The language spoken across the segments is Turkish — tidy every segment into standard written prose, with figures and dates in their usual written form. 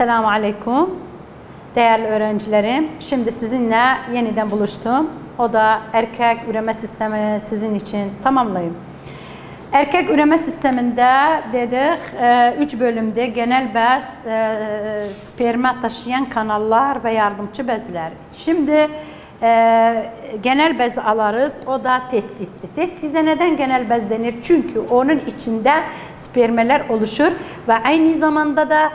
Esselamu Aleyküm. Değerli öğrencilerim, şimdi sizinle yeniden buluştum. O da erkek üreme sistemini sizin için tamamlayayım. Erkek üreme sisteminde dedik 3 bölümde genel bez, sperma taşıyan kanallar ve yardımcı bezler. Şimdi genel bez alırız, o da testisti. Testise neden genel bez denir? Çünkü onun içinde spermeler oluşur ve aynı zamanda da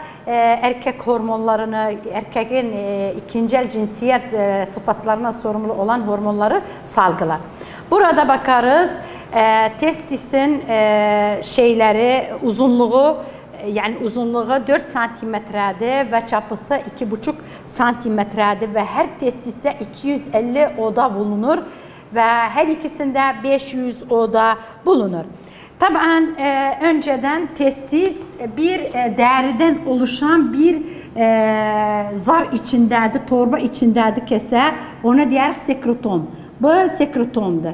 erkek hormonlarını, erkeğin ikincil cinsiyet sıfatlarına sorumlu olan hormonları salgılar. Burada bakarız testisin uzunluğu, yani uzunluğu 4 santimetrede ve çapısı 2,5 santimetrede ve her testiste 250 oda bulunur ve her ikisinde 500 oda bulunur. Tabii önceden testis bir deriden oluşan bir zar içindeydi, torba içindeydi kese. Ona diğer sekretom. Bu sekretomdu.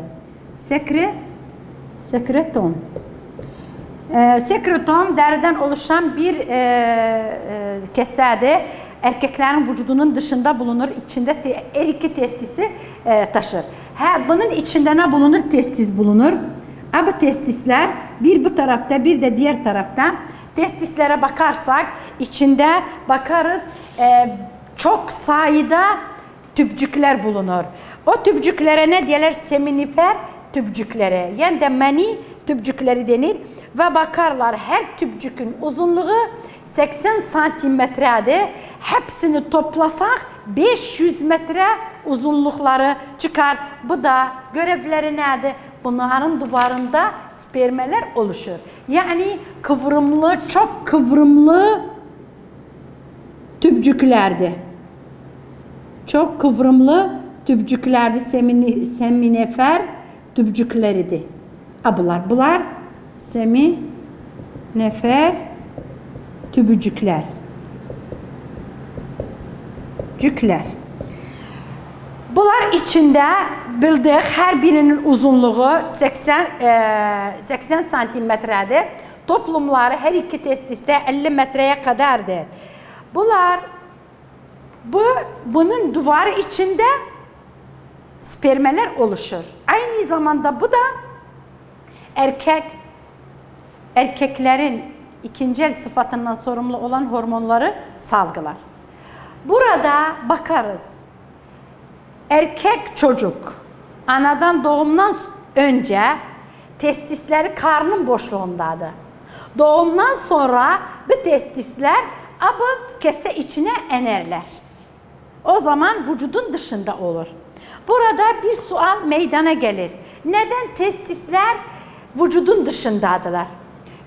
Sekretom. Sekretom deriden oluşan bir kesede erkeklerin vücudunun dışında bulunur. İçinde her iki testisi taşır. Bunun içinde ne bulunur? Testis bulunur. Bu testisler bir bu tarafta bir de diğer tarafta. Testislere bakarsak içinde bakarız çok sayıda tüpcükler bulunur. O tüpcüklere ne diyorlar? Seminifer tüpcükleri. Yani de mani tüpcükleri denir. Ve bakarlar her tüpcükün uzunluğu 80 santimetrede. Hepsini toplasak 500 metre uzunlukları çıkar. Bu da görevleri nedir? Bunların duvarında spermeler oluşur. Yani kıvrımlı, çok kıvrımlı tüpcüklerdi. Çok kıvrımlı tüpcüklerdi, seminifer tüpcükleriydi. Bunlar seminifer tüpcükler. Bunlar içinde bildik her birinin uzunluğu 80 santimetrede. Toplumları her iki testiste 50 metreye kadardır. Bunun duvarı içinde spermeler oluşur. Aynı zamanda bu da erkeklerin ikincil sıfatından sorumlu olan hormonları salgılar. Burada bakarız. Erkek çocuk anadan doğumdan önce testisleri karnın boşluğundadır. Doğumdan sonra bu testisler bu kese içine inerler. O zaman vücudun dışında olur. Burada bir sual meydana gelir. Neden testisler vücudun dışındadılar?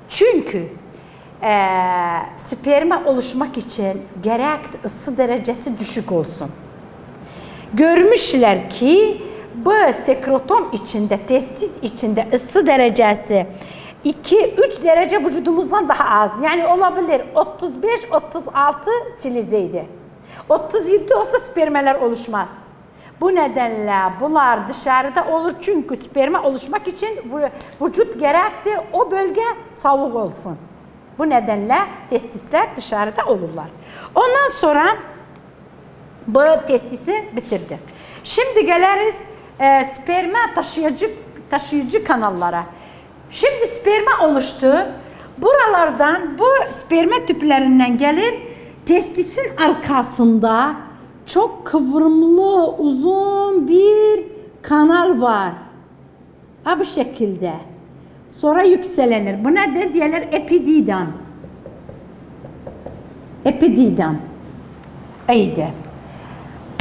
Çünkü sperma oluşmak için gerekli ısı derecesi düşük olsun. Görmüşler ki bu sekretom içinde, testis içinde ısı derecesi 2-3 derece vücudumuzdan daha az. Yani olabilir 35-36 silizeydi. 37 olsa spermeler oluşmaz. Bu nedenle bunlar dışarıda olur çünkü sperma oluşmak için vücut gerekli o bölge soğuk olsun. Bu nedenle testisler dışarıda olurlar. Ondan sonra bu testisi bitirdi. Şimdi geliriz sperma taşıyıcı kanallara. Şimdi sperma oluştu. Buralardan bu sperma tüplerinden gelir. Testisin arkasında çok kıvrımlı uzun bir kanal var. Bu şekilde. Sonra yükselenir. Buna ne diyorlar? Epididam. Epididam. İyiydi.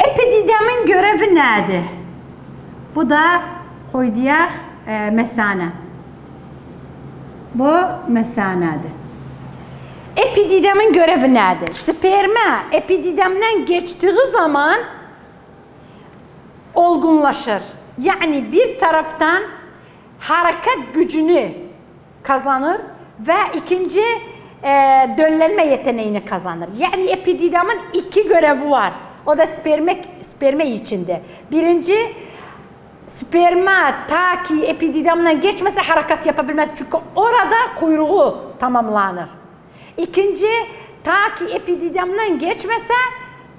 Epididamın görevi nedir? Bu da koyduya mesane. Bu mesanedir. Epididamın görevi nedir? Sperma epididamdan geçtiği zaman olgunlaşır. Yani bir taraftan hareket gücünü kazanır ve ikinci döllenme yeteneğini kazanır. Yani epididamın iki görevi var. O da sperma içinde. Birinci, sperma ta ki epididamdan geçmese hareket yapabilmez. Çünkü orada kuyruğu tamamlanır. İkinci, ta ki epididamdan geçmese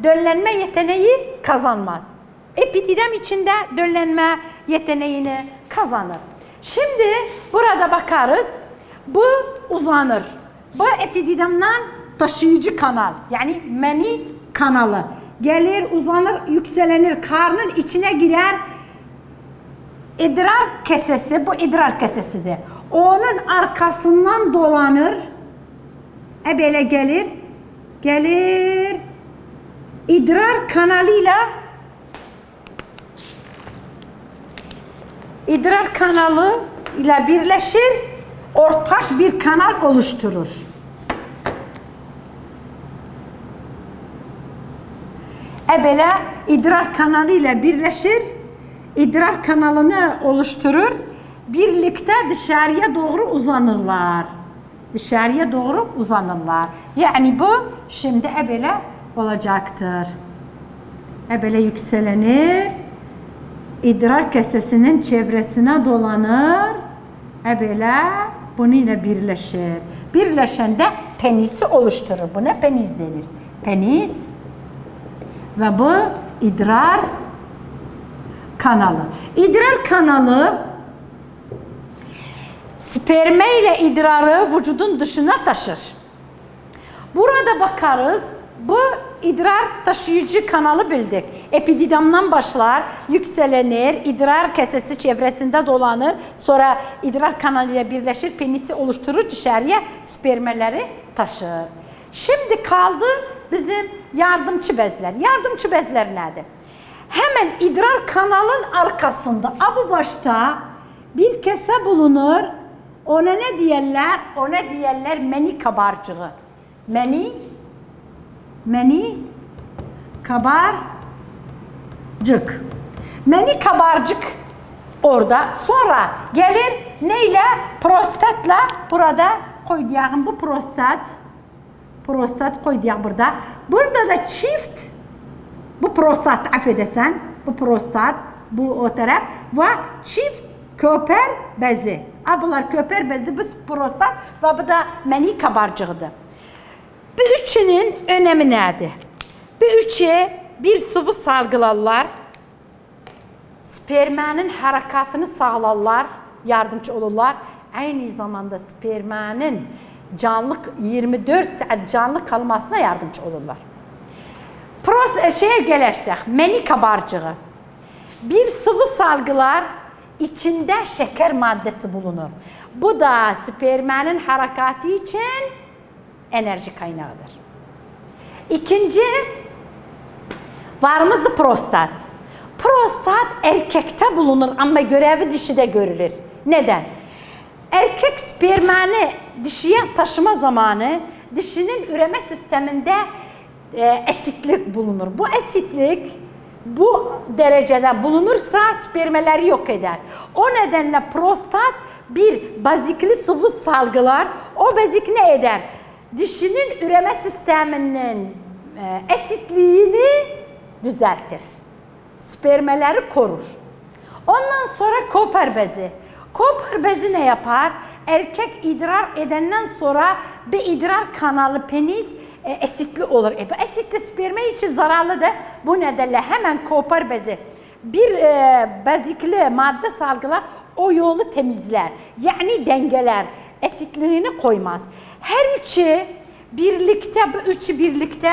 döllenme yeteneği kazanmaz. Epididam içinde döllenme yeteneğini kazanır. Şimdi burada bakarız. Bu uzanır. Bu epididamdan taşıyıcı kanal. Yani meni kanalı. Gelir, uzanır, yükselenir, karnın içine girer. İdrar kesesi, bu idrar kesesidir. Onun arkasından dolanır. Böyle gelir. Gelir. İdrar kanalı ile birleşir. Ortak bir kanal oluşturur. Böyle idrar kanalı ile birleşir. İdrar kanalını oluşturur. Birlikte dışarıya doğru uzanırlar. Dışarıya doğru uzanırlar. Yani bu şimdi böyle olacaktır. Böyle yükselenir. İdrar kesesinin çevresine dolanır. Böyle bununla birleşir. Birleşende penisi oluşturur. Buna penis denir. Penis ve bu idrar kanalı. İdrar kanalı sperme ile idrarı vücudun dışına taşır. Burada bakarız. Bu idrar taşıyıcı kanalı bildik. Epididamdan başlar, yükselenir, idrar kesesi çevresinde dolanır, sonra idrar kanalı ile birleşir, penisi oluşturur, dışarıya spermeleri taşır. Şimdi kaldı bizim yardımcı bezler. Yardımcı bezler nedir? Hemen idrar kanalın arkasında, bu başta bir kese bulunur. Ona ne diyorlar? Ona diyorlar meni kabarcığı. Meni kabarcık. Meni kabarcık orada. Sonra gelir neyle? Prostatla. Burada koyduğum bu prostat. Prostat koyduğum burada. Burada da çift. Bu prostat affedersen. Bu prostat. Bu o taraf. Ve çift köper bezi. Bunlar köper bezi, bu prostat ve bu da meni kabarcığıdır. Bu üçünün önemi nedir? Bu üçü bir sıvı salgılarlar. Spermanın harekatını sağlarlar, yardımcı olurlar. Aynı zamanda spermanın 24 saat canlı kalmasına yardımcı olurlar. Şeye gelirsek, meni kabarcığı. Bir sıvı salgılar, içinde şeker maddesi bulunur. Bu da spermanın harekatı için enerji kaynağıdır. İkinci, varımızda prostat. Prostat erkekte bulunur ama görevi dişide görülür. Neden? Erkek spermanı dişiye taşıma zamanı dişinin üreme sisteminde asitlik bulunur. Bu asitlik bu derecede bulunursa spermeleri yok eder. O nedenle prostat bir bazikli sıvı salgılar. O bazik ne eder? Dişinin üreme sisteminin asitliğini düzeltir. Spermeleri korur. Ondan sonra Koper bezi. Koper bezi ne yapar? Erkek idrar edenden sonra bir idrar kanalı penis asitli olur. Bu asitli sperme için zararlıdır. Bu nedenle hemen Koper bezi bir bazikli madde salgılar, o yolu temizler. Yani dengeler. Asitliğini koymaz. Her üçü birlikte, bu üçü birlikte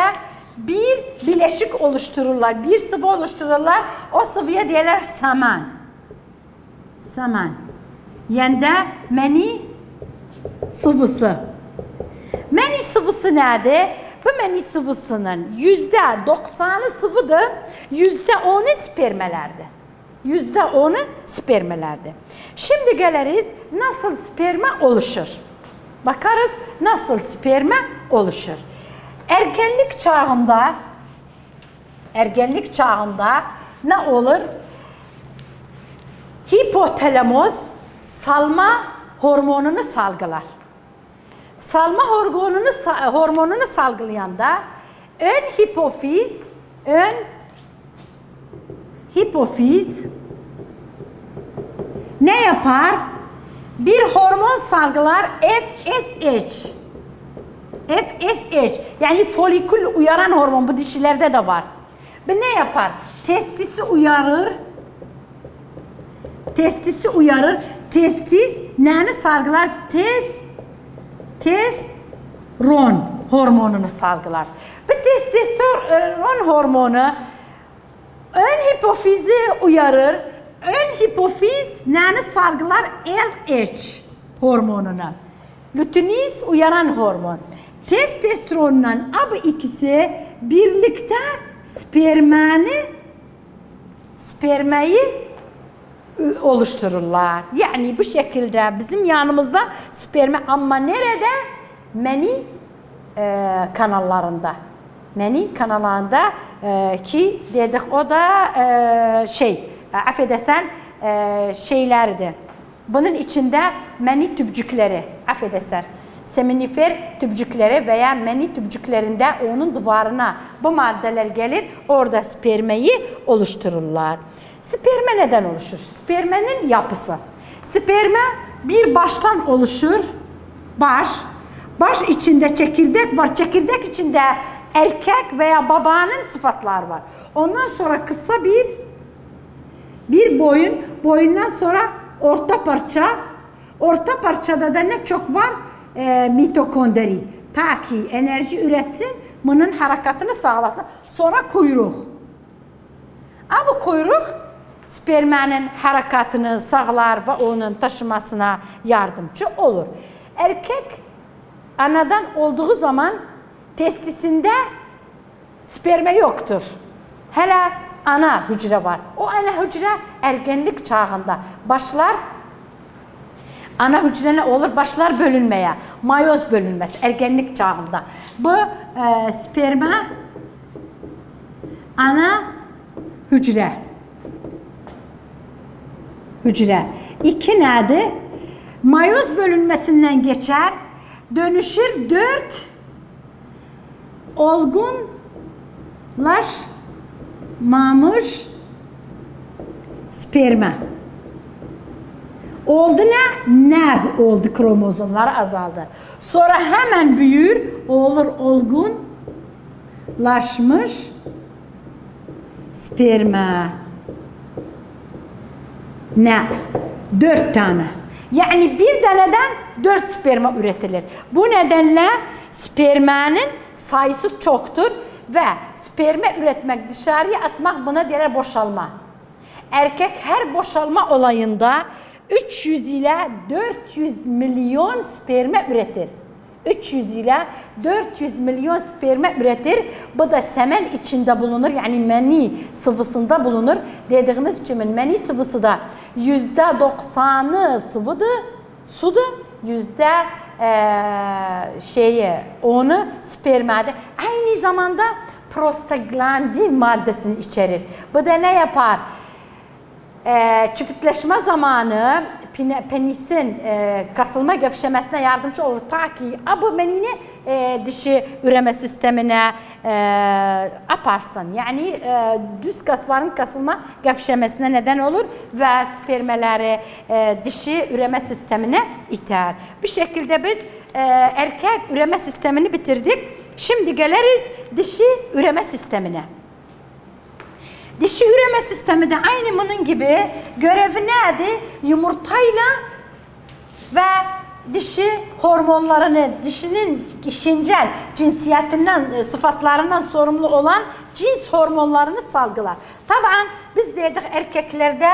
bir bileşik oluştururlar. Bir sıvı oluştururlar. O sıvıya diyorlar semen. Semen. Yani de meni sıvısı. Meni sıvısı nedir? Bu meni sıvısının %90'ı sıvıdır. %10'u spermelerdir. %10'u spermelerdir. Şimdi geliriz nasıl sperme oluşur. Bakarız nasıl sperme oluşur. Ergenlik çağında ne olur? Hipotalamus salma hormonunu salgılar. Salma hormonunu salgılayanda ön hipofiz ne yapar? Bir hormon salgılar FSH. FSH yani folikül uyaran hormon bu dişilerde de var. Bu ne yapar? Testisi uyarır. Testisi uyarır. Testis neyini salgılar? Testosteron hormonunu salgılar. Bu testosteron hormonu ön hipofizi uyarır. Ön hipofiz neyini salgılar? LH hormonunu. Luteinus uyaran hormon. Testosteronla bu ikisi birlikte spermayı oluştururlar. Yani bu şekilde bizim yanımızda sperma ama nerede? Meni kanallarında. Meni kanallarında ki dedik o da affedersen şeylerdi. Bunun içinde meni tüpcükleri, affedersen seminifer tüpcükleri veya meni tüpcüklerinde onun duvarına bu maddeler gelir, orada spermayı oluştururlar. Sperma neden oluşur? Spermanın yapısı. Sperma bir baştan oluşur. Baş içinde çekirdek var. Çekirdek içinde erkek veya babanın sıfatları var. Ondan sonra kısa bir boyun. Boyundan sonra orta parça. Orta parçada da ne çok var? Mitokondri. Ta ki enerji üretsin, bunun harekatını sağlasın. Sonra kuyruk. Bu kuyruk spermanın harekatını sağlar ve onun taşımasına yardımcı olur. Erkek anadan olduğu zaman testisinde sperma yoktur. Hele ana hücre var. O ana hücre ergenlik çağında başlar. Ana hücre ne olur? Başlar bölünmeye. Mayoz bölünmesi ergenlik çağında. Bu sperma ana hücre. İki nedir? Mayoz bölünmesinden geçer. Dönüşür 4 olgunlaşmamış sperma. Oldu ne oldu? Kromozomlar azaldı. Sonra hemen büyür, olur olgunlaşmış sperma. Ne? 4 tane. Yani bir taneden 4 sperma üretilir. Bu nedenle spermanın sayısı çoktur ve sperma üretmek, dışarıya atmak buna derler boşalma. Erkek her boşalma olayında 300 ile 400 milyon sperma üretir. 300 ile 400 milyon sperma üretir. Bu da semen içinde bulunur. Yani meni sıvısında bulunur. Dediğimiz için meni sıvısı da %90'ı sudu, %10'u spermada. Aynı zamanda prostaglandin maddesini içerir. Bu da ne yapar? Çiftleşme zamanı penisin kasılma gevşemesine yardımcı olur. Ta ki bu menini dişi üreme sistemine aparsın. Yani düz kasların kasılma gevşemesine neden olur ve spermaları dişi üreme sistemine iter. Bir şekilde biz erkek üreme sistemini bitirdik. Şimdi geliriz dişi üreme sistemine. Dişi üreme sistemi de aynı bunun gibi görevi nedir? Yumurtayla ve dişi hormonlarını, dişinin ikincil cinsiyetinden, sıfatlarından sorumlu olan cins hormonlarını salgılar. Tabii biz dedik erkeklerde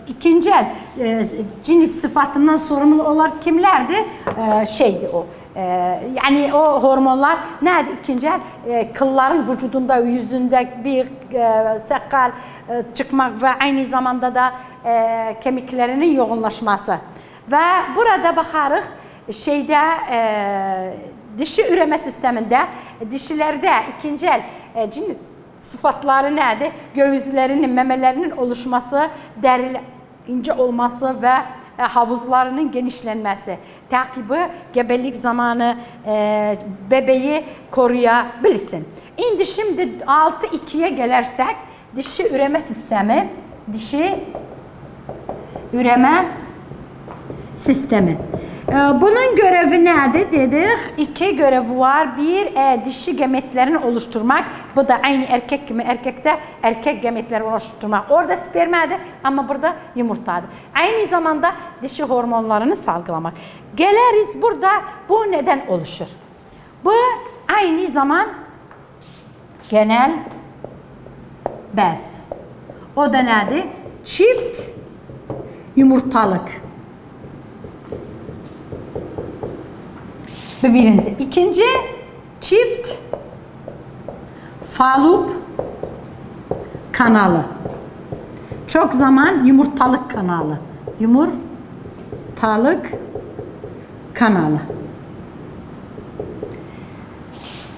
ikincil cins sıfatından sorumlu olan kimlerdi? O. Yani o hormonlar nerede ikincil? Kılların vücudunda, yüzünde bir sakal çıkmak ve aynı zamanda da kemiklerinin yoğunlaşması. Ve burada bakarız dişi üreme sisteminde dişilerde ikincil cins sıfatları nedir? Göğüslerinin, memelerinin oluşması, deri ince olması ve havuzlarının genişlenmesi. Takibi gebelik zamanı bebeği koruyabilsin. Şimdi 6-2'ye gelirsek dişi üreme sistemi. Bunun görevi nedir dedik? İki görevi var. Bir, dişi gametlerini oluşturmak. Bu da aynı erkek gibi, erkekte erkek gametleri oluşturmak. Orada spermadır ama burada yumurtadır. Aynı zamanda dişi hormonlarını salgılamak. Geliriz burada bu neden oluşur? Bu aynı zaman genel bez. O da nedir? Çift yumurtalık. Bu birinci. İkinci, çift Fallope kanalı. Çok zaman yumurtalık kanalı. Yumurtalık kanalı.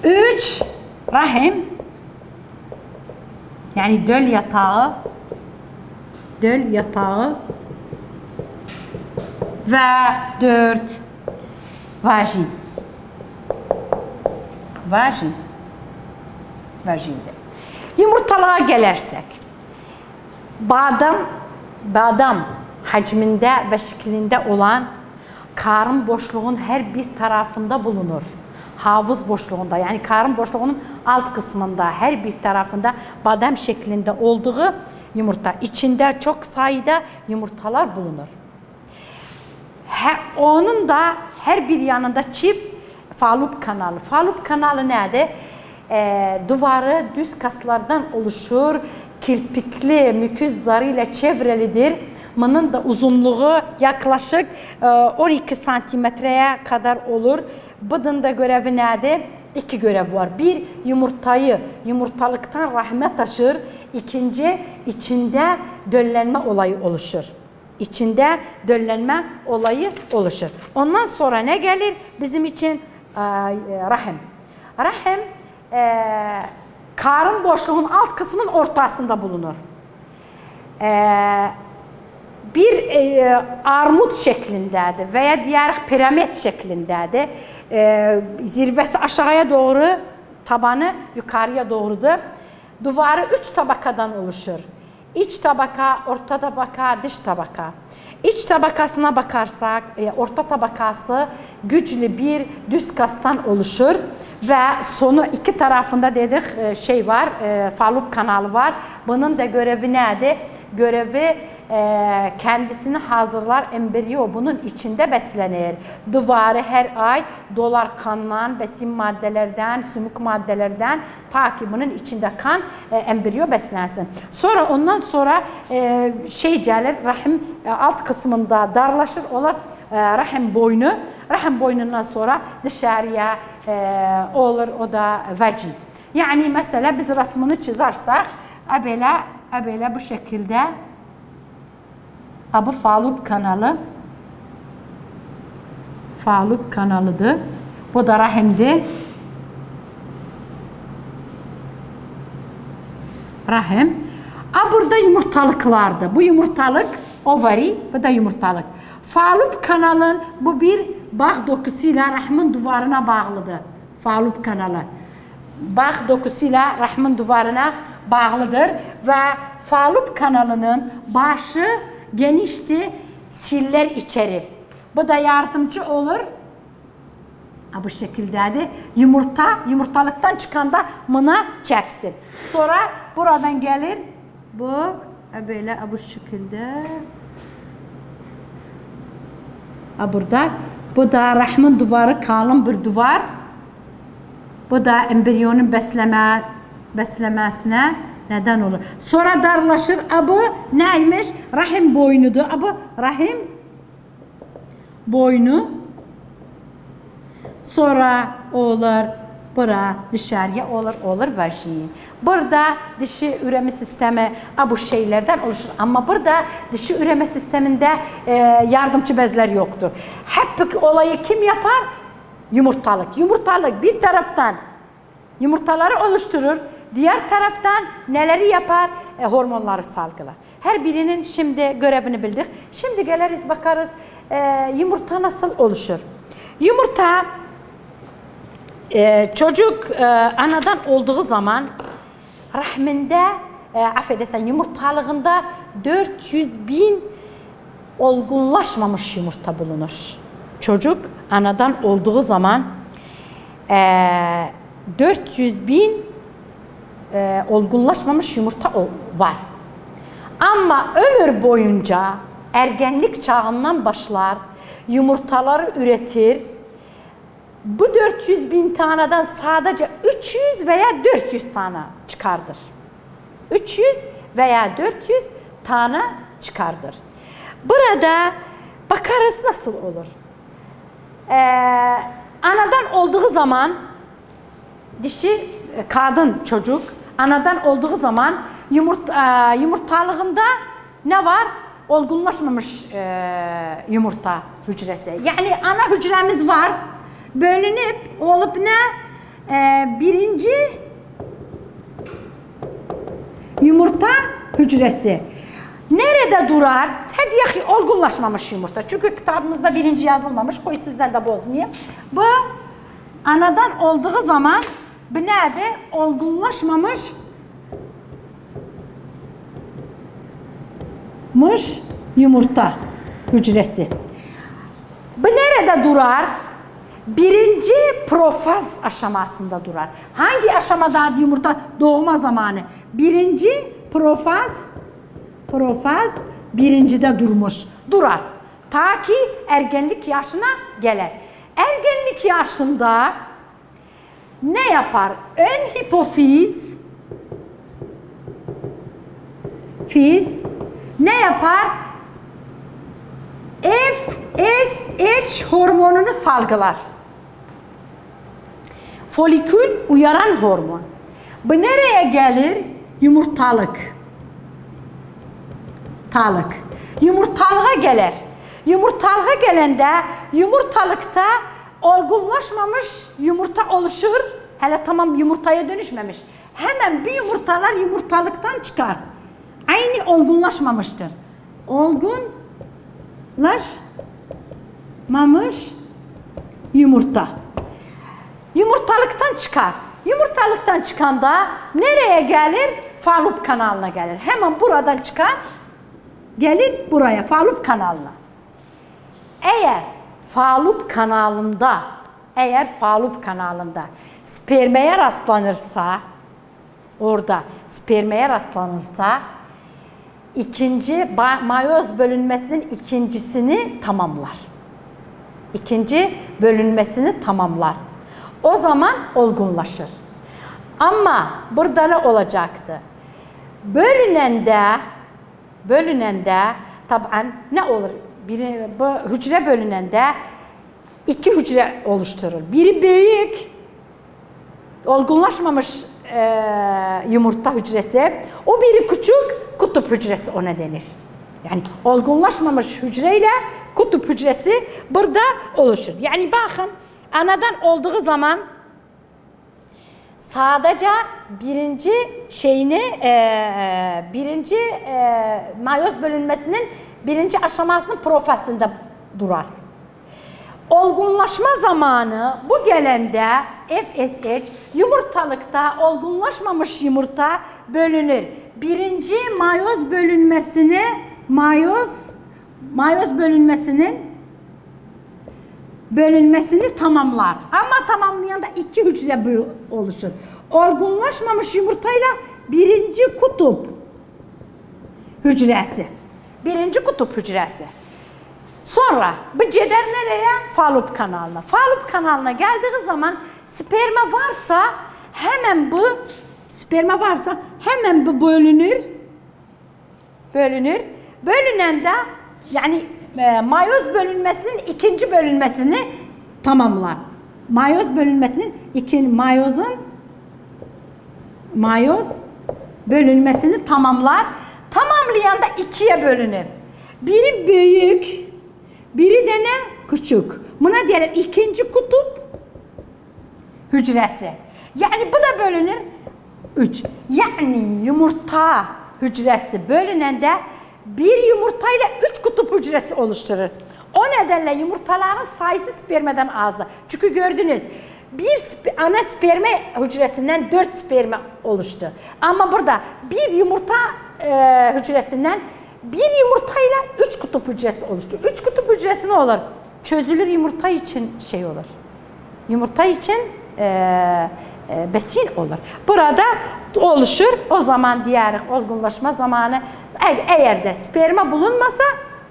3, rahim. Yani döl yatağı. Döl yatağı. Ve 4, vajin. Vajin. Vajinde. Yumurtalığa gelirsek, badam hacminde ve şeklinde olan karın boşluğun her bir tarafında bulunur. Havuz boşluğunda, yani karın boşluğunun alt kısmında her bir tarafında badem şeklinde olduğu yumurta. İçinde çok sayıda yumurtalar bulunur. Onun da her bir yanında çift Fallope kanalı. Fallope kanalı nedir? Duvarı düz kaslardan oluşur. Kirpikli müküz zarıyla çevrilidir. Bunun da uzunluğu yaklaşık 12 santimetreye kadar olur. Bunun da görevi nedir? İki görev var. Bir, yumurtayı yumurtalıktan rahme taşır. İkinci, içinde döllenme olayı oluşur. İçinde döllenme olayı oluşur. Ondan sonra ne gelir? Bizim için rahim. Rahim karın boşluğunun alt kısmının ortasında bulunur. Bir armut şeklindedir veya diğer piramit şeklindedir. Zirvesi aşağıya doğru, tabanı yukarıya doğrudur. Duvarı 3 tabakadan oluşur. İç tabaka, orta tabaka, dış tabaka. İç tabakasına bakarsak, orta tabakası güçlü bir düz kastan oluşur ve sonu iki tarafında dedik şey var, Fallope kanalı var. Bunun da görevi nedir? Görevi kendisini hazırlar, embriyo bunun içinde beslenir. Duvarı her ay dolar kandan, besin maddelerden, sümük maddelerden ta ki bunun içinde kan embriyo beslensin. Sonra ondan sonra şey gelir, rahim alt kısmında darlaşır olur rahim boynu. Rahim boynundan sonra dışarıya olur, o da vagin. Yani mesela biz resmini çizersek böyle bu şekilde bu Fallope kanalı. Fallope kanalıdır. Bu da rahimdi. Rahim. Burada yumurtalıklardı. Bu yumurtalık ovari, bu da yumurtalık. Fallope kanalın bu bir bağ dokusuyla rahmin duvarına bağlıdır. Fallope kanalı. Bağ dokusuyla rahmin duvarına bağlıdır ve Fallope kanalının başı genişti, siller içerir. Bu da yardımcı olur. Bu şekildedir. Yumurtalıktan çıkanda mına çeksin. Sonra buradan gelir. Bu böyle bu şekilde. Burada. Bu da rahmin duvarı kalın bir duvar. Bu da embriyonun beslemesine neden olur. Sonra darlaşır. Bu neymiş? Rahim boynudur. Bu rahim boynu. Sonra olur. Bura dışarıya olur vajin. Burada dişi üreme sistemi bu şeylerden oluşur. Ama burada dişi üreme sisteminde yardımcı bezler yoktur. Hep olayı kim yapar? Yumurtalık. Yumurtalık bir taraftan yumurtaları oluşturur. Diğer taraftan neleri yapar? Hormonları salgılar. Her birinin şimdi görevini bildik. Şimdi geliriz bakarız yumurta nasıl oluşur. Yumurta çocuk anadan olduğu zaman rahminde, affedersen yumurtalığında 400.000 olgunlaşmamış yumurta bulunur. çocuk anadan olduğu zaman 400.000 olgunlaşmamış yumurta var. Ama ömür boyunca ergenlik çağından başlar, yumurtaları üretir. Bu 400.000 taneden sadece 300 veya 400 tane çıkardır. 300 veya 400 tane çıkardır. Burada bakarız nasıl olur. Anadan olduğu zaman dişi kadın çocuk anadan olduğu zaman yumurtalığında ne var? Olgunlaşmamış yumurta hücresi. Yani ana hücremiz var. Bölünüp olup ne? Birinci yumurta hücresi. Nerede durar? Hadi olgunlaşmamış yumurta. Çünkü kitabımızda birinci yazılmamış. Koy sizden de bozmayayım. Bu anadan olduğu zaman bu nerede? Olgunlaşmamış yumurta hücresi. Bu nerede durar? Birinci profaz aşamasında durar. Hangi aşamada yumurta doğma zamanı? Birinci profaz birincide durar. Ta ki ergenlik yaşına gelir. Ergenlik yaşında ne yapar? Ön hipofiz ne yapar? FSH hormonunu salgılar. Folikül uyaran hormon. Bu nereye gelir? Yumurtalık. Yumurtalığa gelir. Yumurtalığa gelende yumurtalıkta olgunlaşmamış yumurta oluşur. Hele tamam yumurtaya dönüşmemiş. Hemen bir yumurtalar yumurtalıktan çıkar. Aynı olgunlaşmamıştır. Olgunlaşmamış yumurta. Yumurtalıktan çıkar. Yumurtalıktan çıkanda nereye gelir? Fallope kanalına gelir. Hemen buradan çıkar. Gelir buraya Fallope kanalına. Eğer Fallope kanalında spermeye rastlanırsa ikinci mayoz bölünmesinin ikinci bölünmesini tamamlar. O zaman olgunlaşır. Ama burada ne olacaktı? Bölünende tabii ne olur? Bu hücre bölünende iki hücre oluşturur. Biri büyük, olgunlaşmamış yumurta hücresi. O biri küçük, kutup hücresi ona denir. Yani olgunlaşmamış hücreyle kutup hücresi burada oluşur. Yani bakın anadan olduğu zaman sadece birinci mayoz bölünmesinin birinci aşamasının profesinde durar. Olgunlaşma zamanı bu gelende FSH yumurtalıkta olgunlaşmamış yumurta bölünür. Birinci mayoz bölünmesini tamamlar. Ama tamamlayan da iki hücre oluşur. Olgunlaşmamış yumurtayla birinci kutup hücresi. Sonra bu gider nereye? Fallope kanalına. Fallope kanalına geldiği zaman sperma varsa hemen bu bölünür. Bölünende yani mayoz bölünmesinin ikinci bölünmesini tamamlar. Mayoz bölünmesini tamamlar. Tamamlayan da ikiye bölünür. Biri büyük, biri de ne? Küçük. Buna diyelim ikinci kutup hücresi. Yani bu da bölünür 3. Yani yumurta hücresi bölünende bir yumurtayla 3 kutup hücresi oluşturur. O nedenle yumurtaların sayısı spermeden azdır. Çünkü gördünüz bir ana sperme hücresinden 4 sperme oluştu. Ama burada bir yumurta hücresinden bir yumurtayla 3 kutup hücresi oluştu. 3 kutup hücresi ne olur? çözülür, yumurta için şey olur. Yumurta için besin olur. Burada oluşur. O zaman diğer olgunlaşma zamanı. Eğer de sperma bulunmasa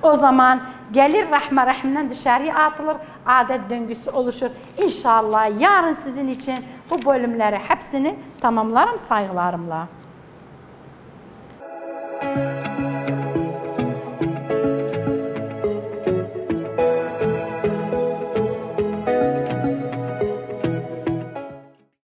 o zaman gelir rahimden dışarıya atılır. Adet döngüsü oluşur. İnşallah yarın sizin için bu bölümleri hepsini tamamlarım saygılarımla.